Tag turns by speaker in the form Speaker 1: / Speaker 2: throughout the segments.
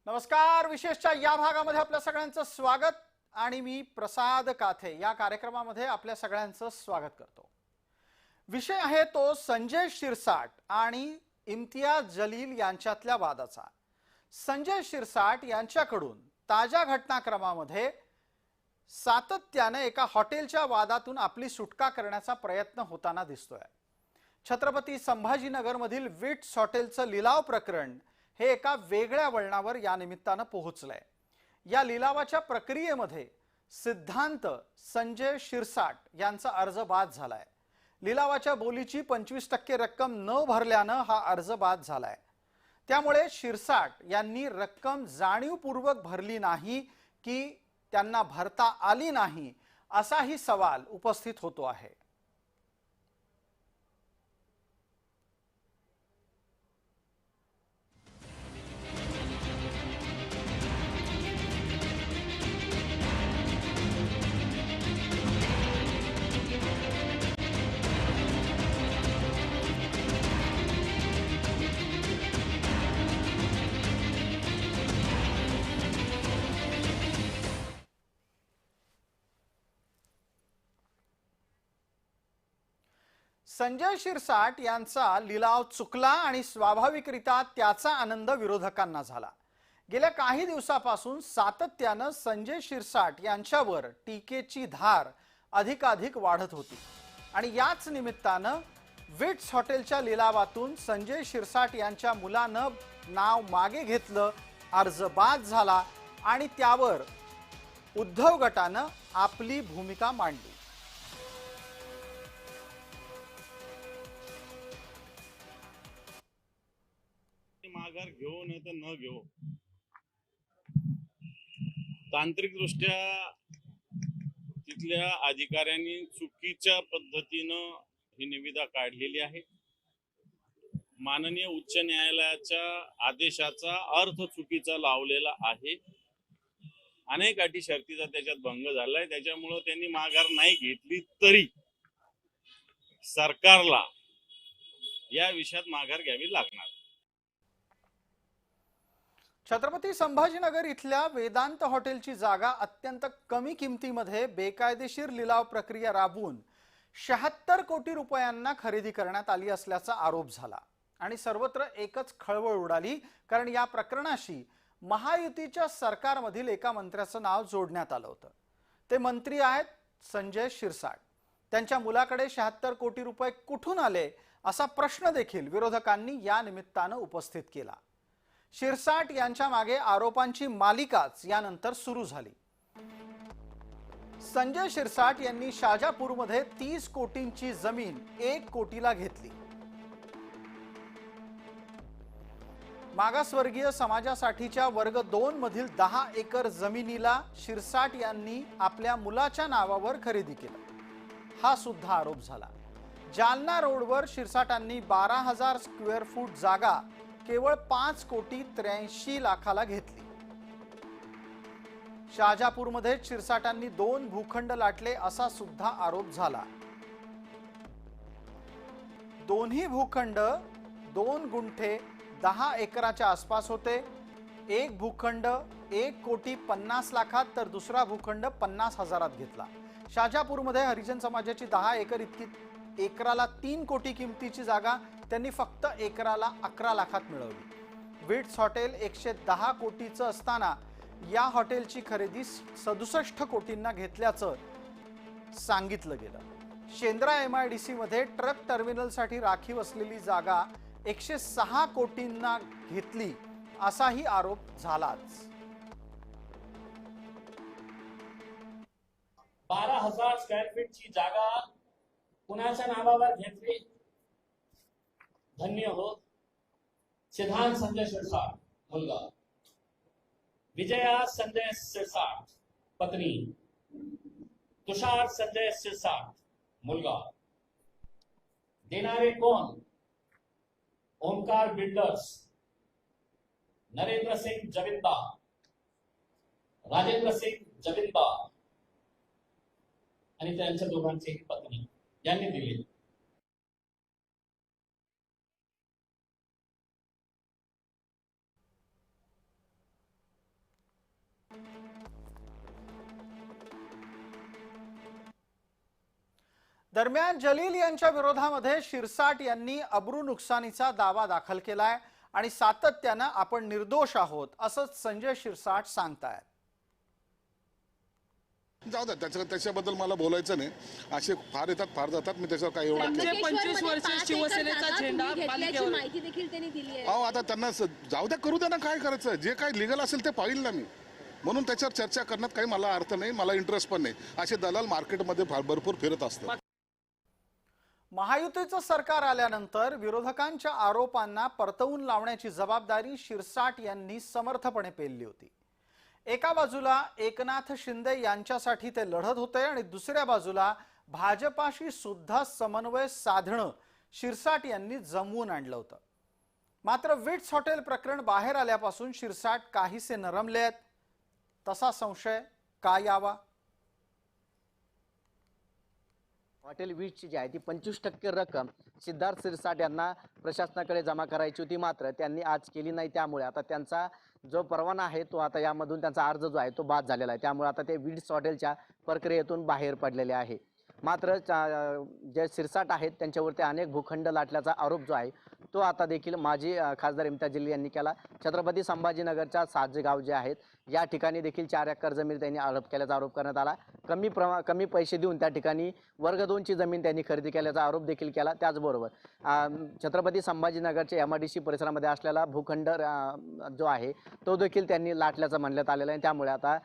Speaker 1: नमस्कार. विशेषच्या या भागामध्ये आपल्या सगळ्यांचं स्वागत आणि मी प्रसाद काथे या कार्यक्रमामध्ये आपल्या सगळ्यांचं स्वागत करतो. विषय आहे तो संजय शिरसाट आणि इम्तियाज जलील यांच्यातल्या वादाचा. संजय शिरसाट यांच्याकडून ताज्या घटनाक्रमामध्ये सातत्याने एका हॉटेलच्या वादातून आपली सुटका करण्याचा प्रयत्न होताना दिसतोय. छत्रपती संभाजीनगरमधील विट्स हॉटेलचं लिलाव प्रकरण हे एका वेगळ्या वळणावर या निमित्तानं पोहोचलंय. या लिलावाच्या प्रक्रियेमध्ये सिद्धांत संजय शिरसाट यांचा अर्ज बाद झालाय. लिलावाच्या बोलीची 25% रक्कम न भरल्यानं हा अर्ज बाद झालाय. त्यामुळे शिरसाट यांनी रक्कम जाणीवपूर्वक भरली नाही की त्यांना भरता आली नाही असाही सवाल उपस्थित होतो आहे. संजय शिरसाट यांचा लिलाव चुकला आणि स्वाभाविकरित्या त्याचा आनंद विरोधकांना झाला. गेल्या काही दिवसापासून सातत्यानं संजय शिरसाट यांच्यावर टीकेची धार अधिकाधिक वाढत होती आणि याच निमित्तानं विट्स हॉटेलच्या लिलावातून संजय शिरसाट यांच्या मुलानं नाव मागे घेतलं, अर्ज बाद झाला आणि त्यावर उद्धव गटानं आपली भूमिका मांडली.
Speaker 2: माघार घेऊ नाही तर न घेऊ, तांत्रिक दृष्ट्या तिथल्या अधिकाऱ्यांनी चुकीच्या पद्धतीनं ही निविदा काढलेली आहे. माननीय उच्च न्यायालयाच्या आदेशाचा अर्थ चुकीचा लावलेला आहे. अनेक अटी शर्तीचा त्याच्यात भंग झालाय. त्याच्यामुळे त्यांनी माघार नाही घेतली तरी सरकारला या विषयात माघार घ्यावी लागणार.
Speaker 1: छत्रपती संभाजीनगर इथल्या वेदांत हॉटेलची जागा अत्यंत कमी किमतीमध्ये बेकायदेशीर लिलाव प्रक्रिया राबवून 76 कोटी रुपयांना खरेदी करण्यात आली असल्याचा आरोप झाला आणि सर्वत्र एकच खळबळ उडाली. कारण या प्रकरणाशी महायुतीच्या सरकारमधील एका मंत्र्याचं नाव जोडण्यात आलं होतं. ते मंत्री आहेत संजय शिरसाट. त्यांच्या मुलाकडे 76 कोटी रुपये कुठून आले असा प्रश्न देखील विरोधकांनी या निमित्तानं उपस्थित केला. शिरसाट यांच्या मागे आरोपांची मालिकाच यानंतर सुरू झाली. संजय शिरसाट यांनी शाजापूरमध्ये 30 कोटींची जमीन 1 कोटीला घेतली. मागासवर्गीय समाजासाठीच्या वर्ग 2 मधील 10 एकर जमिनीला शिरसाट यांनी आपल्या मुलाच्या नावावर खरेदी केलं, हा सुद्धा आरोप झाला. जालना रोडवर शिरसाटांनी 12,000 स्क्वेअर फूट जागा केवळ 5 कोटी 83 लाखाला घेतली. शाजापूरमध्ये शिरसाटांनी 2 भूखंड लाटले असा सुद्धा आरोप झाला. दोन्ही भूखंड 2 गुंठे 10 एकराच्या आसपास होते. एक भूखंड 1 कोटी 50 लाखात तर दुसरा भूखंड 50,000 घेतला. शाजापूरमध्ये हरिजन समाजाची 10 एकर इतकी एकराला 3 कोटी किमतीची जागा त्यांनी फक्त एकराला 11 लाखात मिळवली. विट्स हॉटेल 110 कोटीचं असताना या हॉटेलची खरेदी 67 कोटींना घेतल्याचं सांगितलं गेलं. शेंद्रा MIDC मध्ये ट्रक टर्मिनलसाठी राखीव असलेली जागा 106 कोटींना घेतली असाही आरोप झालाच.
Speaker 3: 12,000 स्क्वेअर फीटची जागा कुणाच्या नावावर घेतली? धन्य हो सिद्धांत संजय शिरसाट मुलगा, विजया संजय शिरसाट पत्नी, तुषार संजय शिरसाट मुलगा. देणारे कोण? ओमकार बिल्डर्स, नरेंद्र सिंग जविंदा, राजेंद्र सिंग जविंदा आणि त्यांच्या दोघांची पत्नी यांनी दिली.
Speaker 1: दरम्यान जलील यांच्या विरोधामध्ये शिरसाट यांनी अब्रू नुकसानीचा दावा दाखल केलाय आणि सातत्यानं आपण निर्दोष आहोत असंच संजय शिरसाट सांगतायत.
Speaker 4: जाऊ द्या, त्याच्याबद्दल मला बोलायचं नाही. असे फार येतात फार जातात, मी त्याच्यावर काही एवढं केलं.
Speaker 5: 25 वर्ष शिवसेनेचा झेंडा पालिकेवर
Speaker 6: माहिती देखील त्यांनी दिली आहे.
Speaker 4: अहो आता त्यांना जाऊ द्या, करू द्या ना, काय करायचं. जे काय लिगल असेल ते पाहिल ना मी, म्हणून त्याच्यावर चर्चा करण्यात काही मला अर्थ नाही, मला इंटरेस्ट पण नाही. असे दलाल मार्केटमध्ये भरपूर फिरत असतात.
Speaker 1: महायुतीचं सरकार आल्यानंतर विरोधकांच्या आरोपांना परतवून लावण्याची जबाबदारी शिरसाट यांनी समर्थपणे पेलली होती. एका बाजूला एकनाथ शिंदे यांच्यासाठी ते लढत होते आणि दुसऱ्या बाजूला भाजपाशी सुद्धा समन्वय साधणं शिरसाट यांनी जमवून आणलं होतं. मात्र विट्स हॉटेल प्रकरण बाहेर आल्यापासून शिरसाट काहीसे नरमलेत. तसा संशय का यावा?
Speaker 7: हॉटेल विट्सची जी आहे ती 25% रक्कम सिद्धार्थ शिरसाट यांना प्रशासनाकडे जमा करायची होती, मात्र त्यांनी आज केली नाही. त्यामुळे आता त्यांचा जो परवाना आहे तो आता यामधून त्यांचा अर्ज जो आहे तो बाद झालेला आहे. त्यामुळे आता ते विट्स हॉटेलच्या प्रक्रियेतून बाहेर पडलेले आहे. मात्र जे शिरसाट आहेत त्यांच्यावरती अनेक भूखंड लाटल्याचा आरोप जो आहे तो आता देखील माजी खासदार इम्तियाज जलील यांनी केला. छत्रपती संभाजीनगरच्या साजे गाव जे आहेत या ठिकाणी देखील 4 एकर जमीन त्यांनी आरोप केल्याचा आरोप करण्यात आला. कमी पैसे देऊन त्या ठिकाणी वर्ग 2ची जमीन त्यांनी खरेदी केल्याचा आरोप देखील केला. त्याचबरोबर छत्रपती संभाजीनगरच्या MIDC परिसरामध्ये असलेला भूखंड जो आहे तो देखील त्यांनी लाटल्याचं म्हणण्यात आलेलं आहे. त्यामुळे आता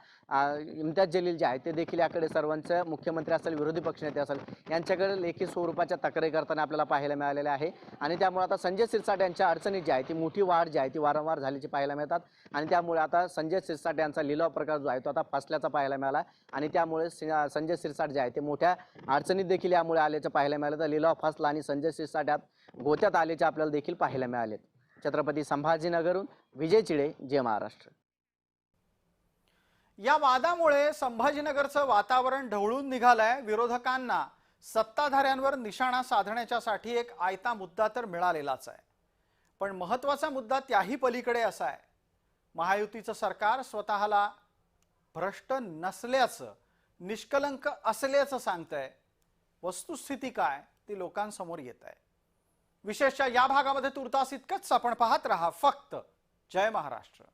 Speaker 7: इम्तियाज जलील जे आहे ते देखील याकडे सर्वांचं मुख्यमंत्री असेल, विरोधी पक्षनेते असेल यांच्याकडे लेखी स्वरूपाच्या तक्रारी करताना आपल्याला पाहायला मिळालेल्या आहे. आणि त्यामुळे आता संजय शिरसाट यांच्या अडचणीत जी आहे ती मोठी वाढ जी आहे ती वारंवार झाल्याची पाहायला मिळतात. आणि त्यामुळे आता संजय शिरसाट यांचा लिलाव प्रकार जो आहे तो आता फसल्याचा पाहायला मिळाला. आणि त्यामुळे संजय शिरसाट जे आहे ते मोठ्या अडचणीत देखील यामुळे आल्याचं पाहायला मिळालं. तर लिलाव फसला आणि संजय शिरसाट यात गोत्यात आल्याचे आपल्याला देखील पाहायला मिळाले. छत्रपती संभाजीनगरहून विजय चिडे, जय महाराष्ट्र.
Speaker 1: या वादामुळे संभाजीनगरचं वातावरण ढवळून निघालंय. विरोधकांना सत्ताधाऱ्यांवर निशाणा साधण्याच्यासाठी एक आयता मुद्दा तर मिळालेलाच आहे. पण महत्वाचा मुद्दा त्याही पलीकडे असा आहे, महायुतीचं सरकार स्वतःला भ्रष्ट नसल्याचं, निष्कलंक असल्याचं सांगतंय. वस्तुस्थिती काय ती लोकांसमोर येत आहे. विशेषतः या भागामध्ये तुर्तास इतकंच. आपण पाहत रहा फक्त जय महाराष्ट्र.